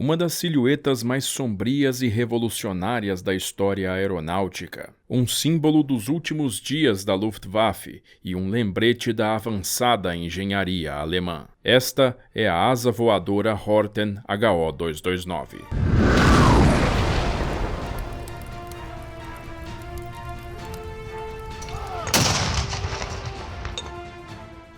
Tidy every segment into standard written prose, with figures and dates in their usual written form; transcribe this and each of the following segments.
uma das silhuetas mais sombrias e revolucionárias da história aeronáutica, um símbolo dos últimos dias da Luftwaffe e um lembrete da avançada engenharia alemã. Esta é a asa voadora Horten HO-229.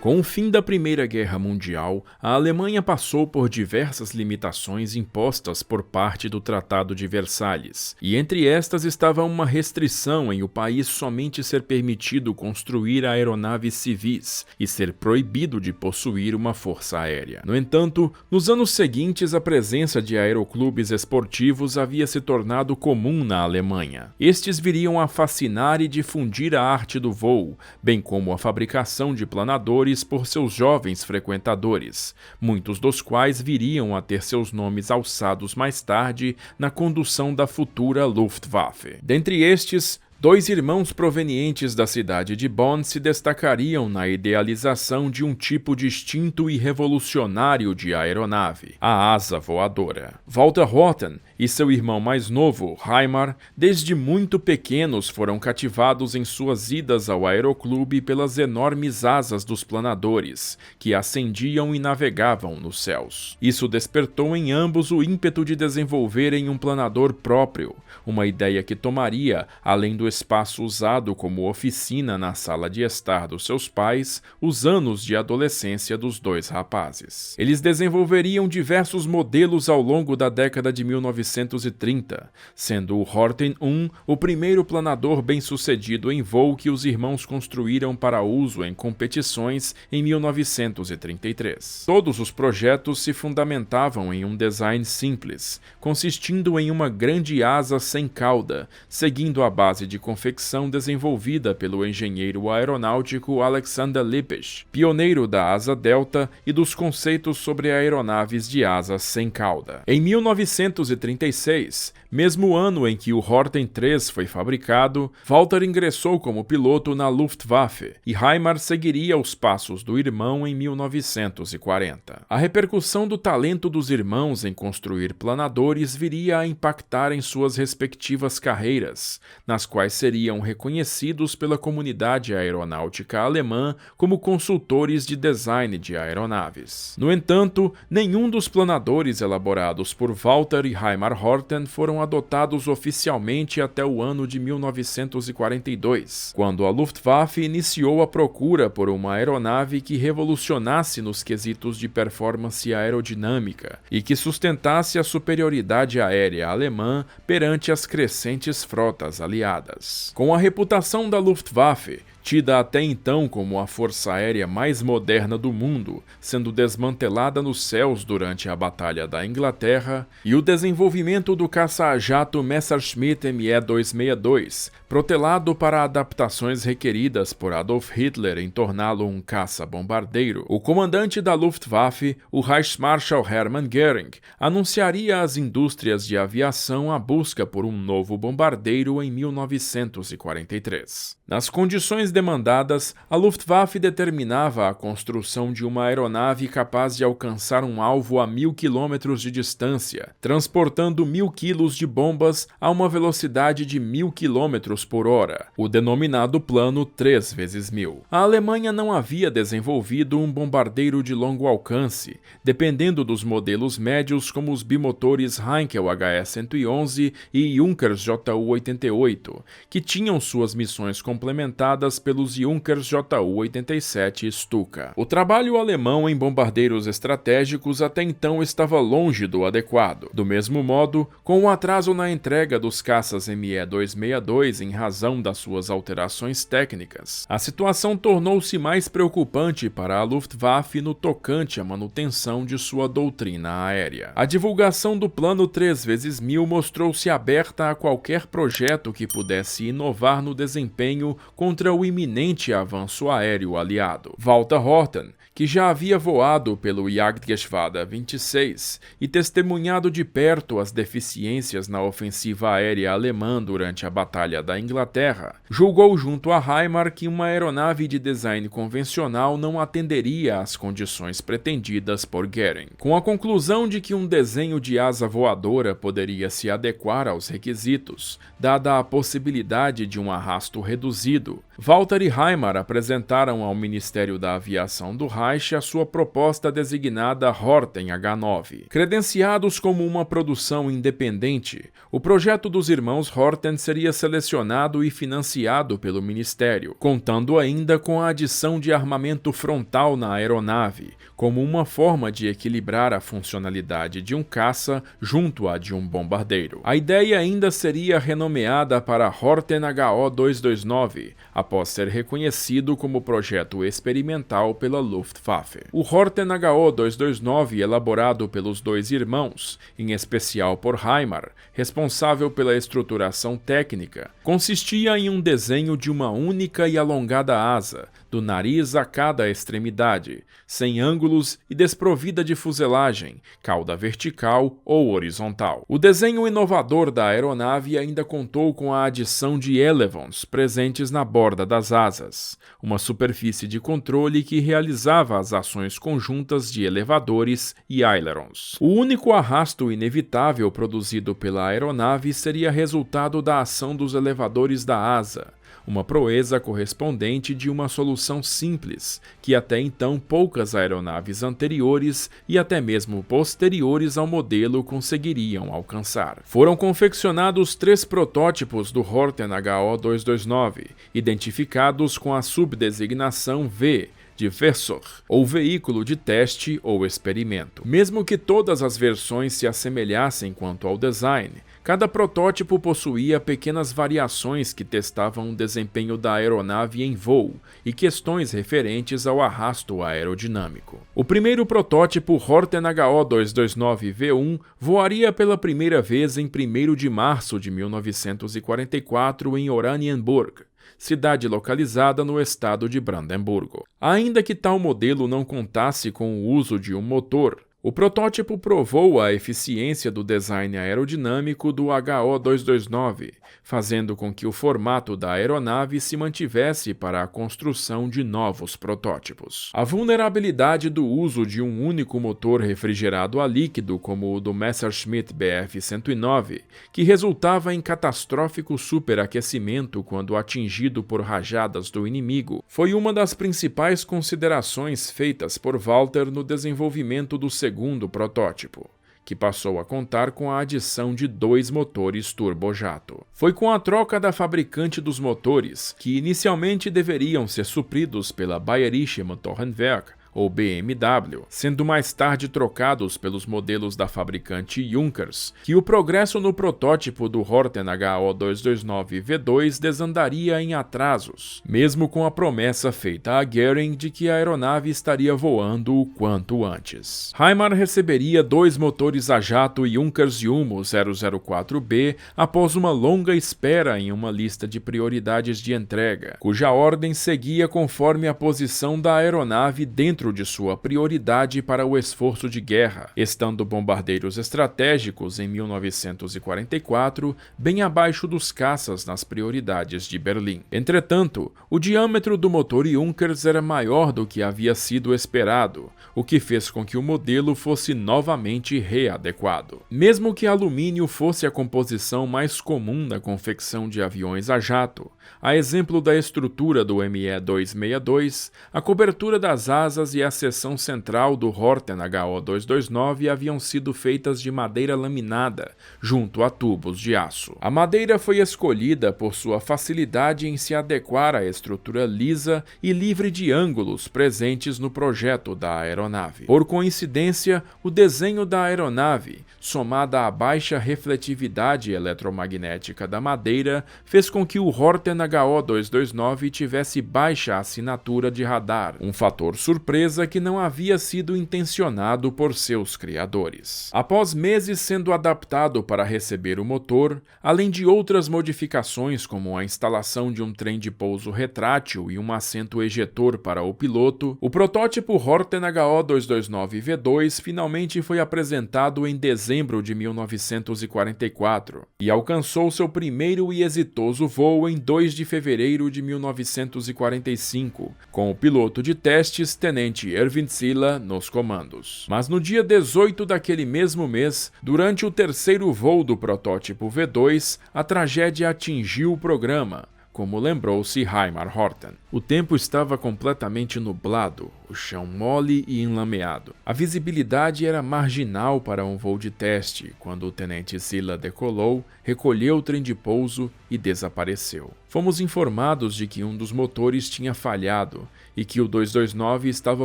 Com o fim da Primeira Guerra Mundial, a Alemanha passou por diversas limitações impostas por parte do Tratado de Versalhes, e entre estas estava uma restrição em o país somente ser permitido construir aeronaves civis e ser proibido de possuir uma força aérea. No entanto, nos anos seguintes a presença de aeroclubes esportivos havia se tornado comum na Alemanha. Estes viriam a fascinar e difundir a arte do voo, bem como a fabricação de planadores por seus jovens frequentadores, muitos dos quais viriam a ter seus nomes alçados mais tarde na condução da futura Luftwaffe. Dentre estes, dois irmãos provenientes da cidade de Bonn se destacariam na idealização de um tipo distinto e revolucionário de aeronave, a asa voadora. Walter Horten e seu irmão mais novo, Heimar, desde muito pequenos foram cativados em suas idas ao aeroclube pelas enormes asas dos planadores, que ascendiam e navegavam nos céus. Isso despertou em ambos o ímpeto de desenvolverem um planador próprio, uma ideia que tomaria, além do espaço usado como oficina na sala de estar dos seus pais, os anos de adolescência dos dois rapazes. Eles desenvolveriam diversos modelos ao longo da década de 1930, sendo o Horten 1 o primeiro planador bem-sucedido em voo que os irmãos construíram para uso em competições em 1933. Todos os projetos se fundamentavam em um design simples, consistindo em uma grande asa sem cauda, seguindo a base de confecção desenvolvida pelo engenheiro aeronáutico Alexander Lippisch, pioneiro da asa delta e dos conceitos sobre aeronaves de asa sem cauda. Em 1936, mesmo ano em que o Horten 3 foi fabricado, Walter ingressou como piloto na Luftwaffe e Heimar seguiria os passos do irmão em 1940. A repercussão do talento dos irmãos em construir planadores viria a impactar em suas respectivas carreiras, nas quais seriam reconhecidos pela comunidade aeronáutica alemã como consultores de design de aeronaves. No entanto, nenhum dos planadores elaborados por Walter e Heimar Horten foram adotados oficialmente até o ano de 1942, quando a Luftwaffe iniciou a procura por uma aeronave que revolucionasse nos quesitos de performance aerodinâmica e que sustentasse a superioridade aérea alemã perante as crescentes frotas aliadas. Com a reputação da Luftwaffe, tida até então como a força aérea mais moderna do mundo, sendo desmantelada nos céus durante a Batalha da Inglaterra, e o desenvolvimento do caça-jato Messerschmitt Me-262, protelado para adaptações requeridas por Adolf Hitler em torná-lo um caça-bombardeiro, o comandante da Luftwaffe, o Reichsmarschall Hermann Göring, anunciaria às indústrias de aviação a busca por um novo bombardeiro em 1943. Nas condições demandadas, a Luftwaffe determinava a construção de uma aeronave capaz de alcançar um alvo a 1.000 km de distância, transportando 1.000 kg de bombas a uma velocidade de 1.000 km por hora, o denominado plano 3x1000. A Alemanha não havia desenvolvido um bombardeiro de longo alcance, dependendo dos modelos médios como os bimotores Heinkel HE-111 e Junkers Ju-88, que tinham suas missões complementadas pelos Junkers Ju-87 Stuka. O trabalho alemão em bombardeiros estratégicos até então estava longe do adequado. Do mesmo modo, com o atraso na entrega dos caças Me-262 em razão das suas alterações técnicas, a situação tornou-se mais preocupante para a Luftwaffe no tocante à manutenção de sua doutrina aérea. A divulgação do plano 3x1000 mostrou-se aberta a qualquer projeto que pudesse inovar no desempenho contra o iminente avanço aéreo aliado. Walter Horten, que já havia voado pelo Jagdgeschwader 26 e testemunhado de perto as deficiências na ofensiva aérea alemã durante a Batalha da Inglaterra, julgou junto a Heimar que uma aeronave de design convencional não atenderia às condições pretendidas por Goering. Com a conclusão de que um desenho de asa voadora poderia se adequar aos requisitos, dada a possibilidade de um arrasto reduzido, Walter e Heimar apresentaram ao Ministério da Aviação do Reich a sua proposta designada Horten H9. Credenciados como uma produção independente, o projeto dos irmãos Horten seria selecionado e financiado pelo Ministério, contando ainda com a adição de armamento frontal na aeronave, como uma forma de equilibrar a funcionalidade de um caça junto à de um bombardeiro. A ideia ainda seria renomeada para Horten HO-229, após ser reconhecido como projeto experimental pela Luftwaffe. O Horten HO-229, elaborado pelos dois irmãos, em especial por Heimar, responsável pela estruturação técnica, consistia em um desenho de uma única e alongada asa, do nariz a cada extremidade, sem ângulos e desprovida de fuselagem, cauda vertical ou horizontal. O desenho inovador da aeronave ainda contou com a adição de elevons presentes na borda das asas, uma superfície de controle que realizava as ações conjuntas de elevadores e ailerons. O único arrasto inevitável produzido pela aeronave seria resultado da ação dos elevadores da asa, uma proeza correspondente de uma solução simples, que até então poucas aeronaves anteriores e até mesmo posteriores ao modelo conseguiriam alcançar. Foram confeccionados 3 protótipos do Horten HO-229, identificados com a subdesignação V, de Versuch, ou veículo de teste ou experimento. Mesmo que todas as versões se assemelhassem quanto ao design, cada protótipo possuía pequenas variações que testavam o desempenho da aeronave em voo e questões referentes ao arrasto aerodinâmico. O primeiro protótipo Horten HO-229V1 voaria pela primeira vez em 1º de março de 1944 em Oranienburg, cidade localizada no estado de Brandemburgo. Ainda que tal modelo não contasse com o uso de um motor, o protótipo provou a eficiência do design aerodinâmico do HO-229, fazendo com que o formato da aeronave se mantivesse para a construção de novos protótipos. A vulnerabilidade do uso de um único motor refrigerado a líquido, como o do Messerschmitt Bf-109, que resultava em catastrófico superaquecimento quando atingido por rajadas do inimigo, foi uma das principais considerações feitas por Walter no desenvolvimento do segundo protótipo, que passou a contar com a adição de 2 motores turbojato. Foi com a troca da fabricante dos motores, que inicialmente deveriam ser supridos pela Bayerische Motorenwerk, ou BMW, sendo mais tarde trocados pelos modelos da fabricante Junkers, que o progresso no protótipo do Horten HO-229V2 desandaria em atrasos, mesmo com a promessa feita a Goering de que a aeronave estaria voando o quanto antes. Heimar receberia 2 motores a jato Junkers Jumo 004B após uma longa espera em uma lista de prioridades de entrega, cuja ordem seguia conforme a posição da aeronave dentro de sua prioridade para o esforço de guerra, estando bombardeiros estratégicos em 1944 bem abaixo dos caças nas prioridades de Berlim. Entretanto, o diâmetro do motor Junkers era maior do que havia sido esperado, o que fez com que o modelo fosse novamente readequado. Mesmo que alumínio fosse a composição mais comum na confecção de aviões a jato, a exemplo da estrutura do ME-262, a cobertura das asas e a seção central do Horten HO-229 haviam sido feitas de madeira laminada, junto a tubos de aço. A madeira foi escolhida por sua facilidade em se adequar à estrutura lisa e livre de ângulos presentes no projeto da aeronave. Por coincidência, o desenho da aeronave, somada à baixa refletividade eletromagnética da madeira, fez com que o Horten HO-229 tivesse baixa assinatura de radar, um fator surpresa certeza que não havia sido intencionado por seus criadores. Após meses sendo adaptado para receber o motor, além de outras modificações como a instalação de um trem de pouso retrátil e um assento ejetor para o piloto, o protótipo Horten HO229V2 finalmente foi apresentado em dezembro de 1944 e alcançou seu primeiro e exitoso voo em 2 de fevereiro de 1945, com o piloto de testes Tenente Erwin Ziller nos comandos. Mas no dia 18 daquele mesmo mês, durante o terceiro voo do protótipo V2, a tragédia atingiu o programa, como lembrou-se Heinmar Horten. O tempo estava completamente nublado, o chão mole e enlameado. A visibilidade era marginal para um voo de teste quando o tenente Ziller decolou, recolheu o trem de pouso e desapareceu. Fomos informados de que um dos motores tinha falhado e que o 229 estava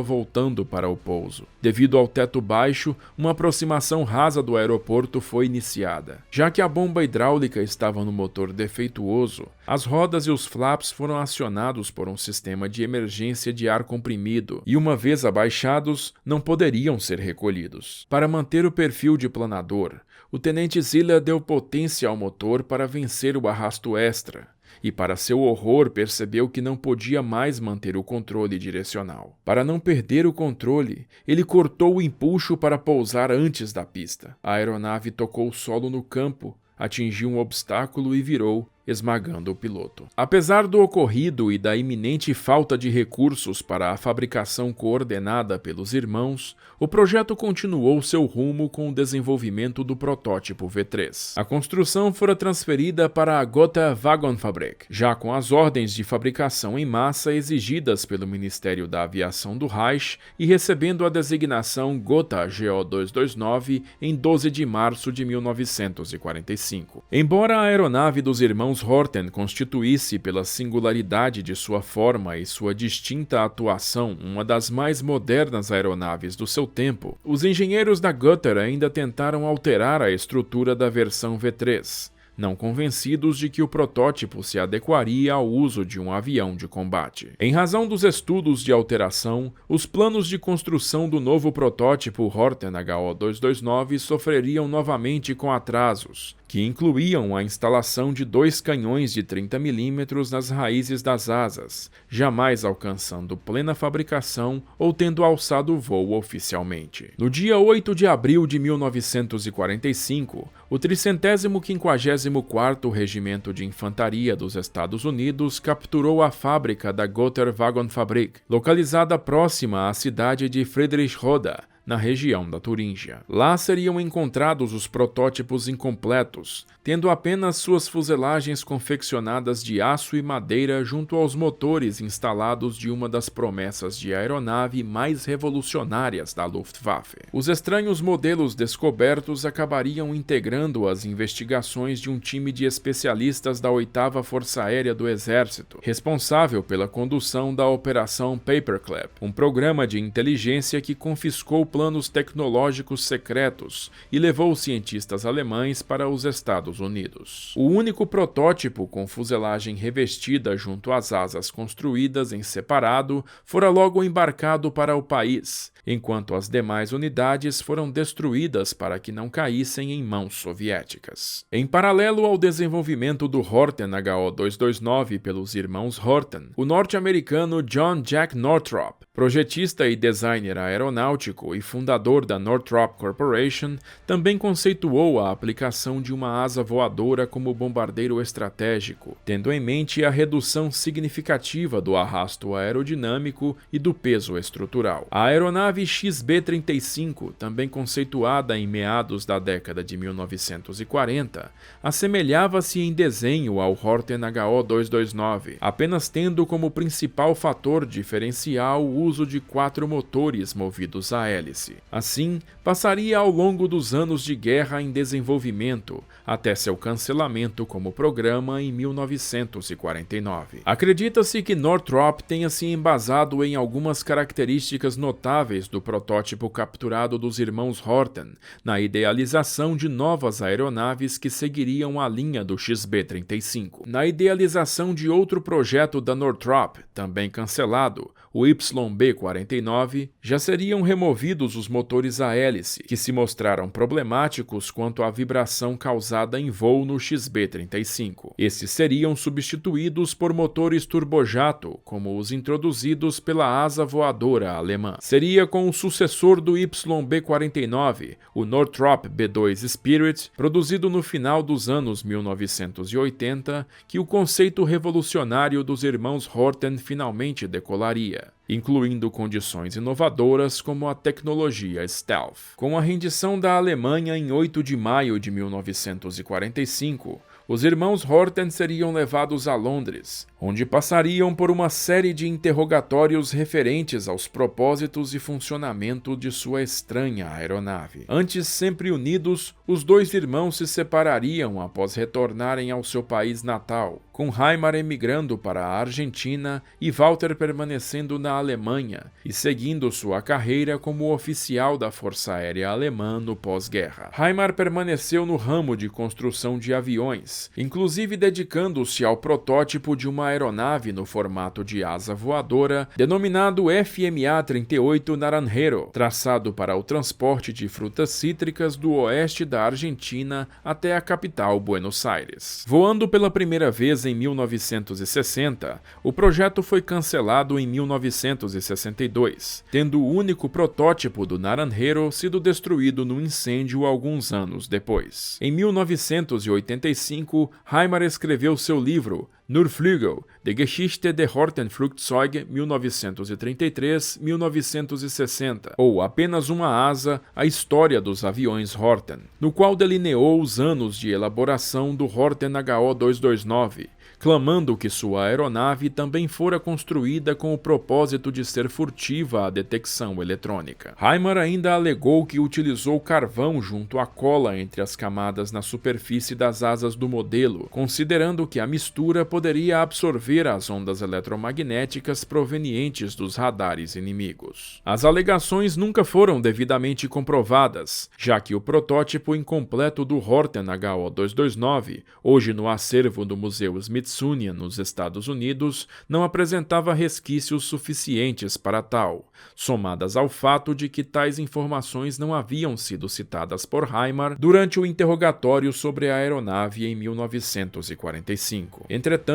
voltando para o pouso. Devido ao teto baixo, uma aproximação rasa do aeroporto foi iniciada. Já que a bomba hidráulica estava no motor defeituoso, as rodas e os flaps foram acionados por um sistema de emergência de ar comprimido e, uma vez abaixados, não poderiam ser recolhidos. Para manter o perfil de planador, o tenente Ziller deu potência ao motor para vencer o arrasto extra, e para seu horror percebeu que não podia mais manter o controle direcional. Para não perder o controle, ele cortou o empuxo para pousar antes da pista. A aeronave tocou o solo no campo, atingiu um obstáculo e virou, esmagando o piloto. Apesar do ocorrido e da iminente falta de recursos para a fabricação coordenada pelos irmãos, o projeto continuou seu rumo com o desenvolvimento do protótipo V3. A construção fora transferida para a Gotha Wagenfabrik, já com as ordens de fabricação em massa exigidas pelo Ministério da Aviação do Reich e recebendo a designação Gotha GO229 em 12 de março de 1945. Embora a aeronave dos irmãos Horten constituísse, pela singularidade de sua forma e sua distinta atuação, uma das mais modernas aeronaves do seu tempo, os engenheiros da Gotha ainda tentaram alterar a estrutura da versão V3, não convencidos de que o protótipo se adequaria ao uso de um avião de combate. Em razão dos estudos de alteração, os planos de construção do novo protótipo Horten HO229 sofreriam novamente com atrasos, que incluíam a instalação de 2 canhões de 30 mm nas raízes das asas, jamais alcançando plena fabricação ou tendo alçado o voo oficialmente. No dia 8 de abril de 1945, o 354º Regimento de Infantaria dos Estados Unidos capturou a fábrica da Gotha Wagenfabrik, localizada próxima à cidade de Friedrichroda, na região da Turíngia. Lá seriam encontrados os protótipos incompletos, tendo apenas suas fuselagens confeccionadas de aço e madeira junto aos motores instalados de uma das promessas de aeronave mais revolucionárias da Luftwaffe. Os estranhos modelos descobertos acabariam integrando as investigações de um time de especialistas da 8ª Força Aérea do Exército, responsável pela condução da Operação Paperclip, um programa de inteligência que confiscou planos tecnológicos secretos e levou cientistas alemães para os Estados Unidos. O único protótipo com fuselagem revestida junto às asas construídas em separado fora logo embarcado para o país, enquanto as demais unidades foram destruídas para que não caíssem em mãos soviéticas. Em paralelo ao desenvolvimento do Horten HO229 pelos irmãos Horten, o norte-americano John Jack Northrop, projetista e designer aeronáutico e fundador da Northrop Corporation, também conceituou a aplicação de uma asa voadora como bombardeiro estratégico, tendo em mente a redução significativa do arrasto aerodinâmico e do peso estrutural. A aeronave XB-35, também conceituada em meados da década de 1940, assemelhava-se em desenho ao Horten HO229, apenas tendo como principal fator diferencial o uso de 4 motores movidos a hélice. Assim, passaria ao longo dos anos de guerra em desenvolvimento, até seu cancelamento como programa em 1949. Acredita-se que Northrop tenha se embasado em algumas características notáveis do protótipo capturado dos irmãos Horten, na idealização de novas aeronaves que seguiriam a linha do XB-35. Na idealização de outro projeto da Northrop, também cancelado, o YB-49, já seriam removidos os motores a hélice, que se mostraram problemáticos quanto à vibração causada em voo no XB-35. Esses seriam substituídos por motores turbojato, como os introduzidos pela asa voadora alemã. Seria com o sucessor do YB-49, o Northrop B-2 Spirit, produzido no final dos anos 1980, que o conceito revolucionário dos irmãos Horten finalmente decolaria, incluindo condições inovadoras como a tecnologia stealth. Com a rendição da Alemanha em 8 de maio de 1945, os irmãos Horten seriam levados a Londres, onde passariam por uma série de interrogatórios referentes aos propósitos e funcionamento de sua estranha aeronave. Antes sempre unidos, os dois irmãos se separariam após retornarem ao seu país natal, com Heimar emigrando para a Argentina e Walter permanecendo na Alemanha e seguindo sua carreira como oficial da Força Aérea Alemã no pós-guerra. Heimar permaneceu no ramo de construção de aviões, inclusive dedicando-se ao protótipo de uma aeronave no formato de asa voadora, denominado FMA-38 Naranjero, traçado para o transporte de frutas cítricas do oeste da Argentina até a capital Buenos Aires. Voando pela primeira vez em 1960, o projeto foi cancelado em 1962, tendo o único protótipo do Naranjero sido destruído no incêndio alguns anos depois. Em 1985, Heimar escreveu seu livro Nur Flügel, Die Geschichte der Horten-Flugzeuge 1933-1960, ou Apenas uma Asa, a História dos Aviões Horten, no qual delineou os anos de elaboração do Horten HO-229, clamando que sua aeronave também fora construída com o propósito de ser furtiva à detecção eletrônica. Heimar ainda alegou que utilizou carvão junto à cola entre as camadas na superfície das asas do modelo, considerando que a mistura poderia absorver as ondas eletromagnéticas provenientes dos radares inimigos. As alegações nunca foram devidamente comprovadas, já que o protótipo incompleto do Horten HO-229, hoje no acervo do Museu Smithsonian nos Estados Unidos, não apresentava resquícios suficientes para tal, somadas ao fato de que tais informações não haviam sido citadas por Heimar durante o interrogatório sobre a aeronave em 1945. Entretanto,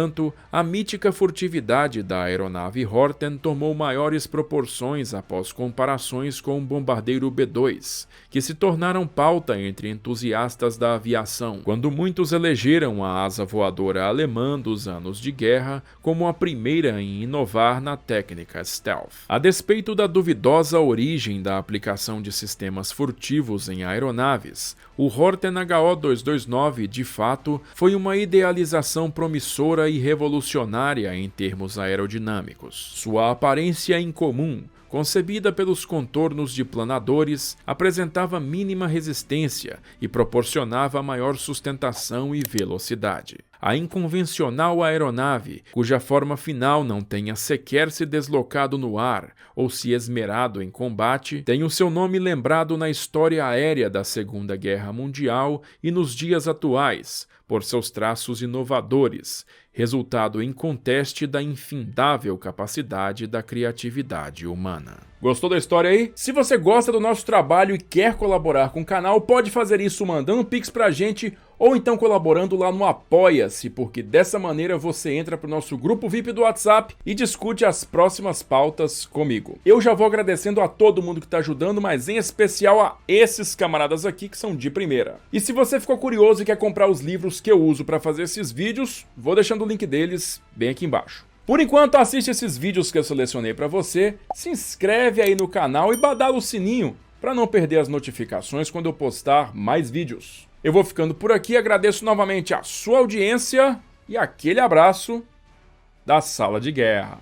a mítica furtividade da aeronave Horten tomou maiores proporções após comparações com o bombardeiro B-2, que se tornaram pauta entre entusiastas da aviação, quando muitos elegeram a asa voadora alemã dos anos de guerra como a primeira em inovar na técnica stealth. A despeito da duvidosa origem da aplicação de sistemas furtivos em aeronaves, o Horten HO-229 de fato foi uma idealização promissora e revolucionária em termos aerodinâmicos. Sua aparência incomum, concebida pelos contornos de planadores, apresentava mínima resistência e proporcionava maior sustentação e velocidade. A inconvencional aeronave, cuja forma final não tenha sequer se deslocado no ar ou se esmerado em combate, tem o seu nome lembrado na história aérea da Segunda Guerra Mundial e nos dias atuais, por seus traços inovadores, resultado inconteste da infindável capacidade da criatividade humana. Gostou da história aí? Se você gosta do nosso trabalho e quer colaborar com o canal, pode fazer isso mandando um pix pra gente ou então colaborando lá no Apoia-se, porque dessa maneira você entra pro nosso grupo VIP do WhatsApp e discute as próximas pautas comigo. Eu já vou agradecendo a todo mundo que tá ajudando, mas em especial a esses camaradas aqui que são de primeira. E se você ficou curioso e quer comprar os livros que eu uso para fazer esses vídeos, vou deixando o link deles bem aqui embaixo. Por enquanto, assiste esses vídeos que eu selecionei para você, se inscreve aí no canal e badala o sininho para não perder as notificações quando eu postar mais vídeos. Eu vou ficando por aqui, agradeço novamente a sua audiência e aquele abraço da Sala de Guerra.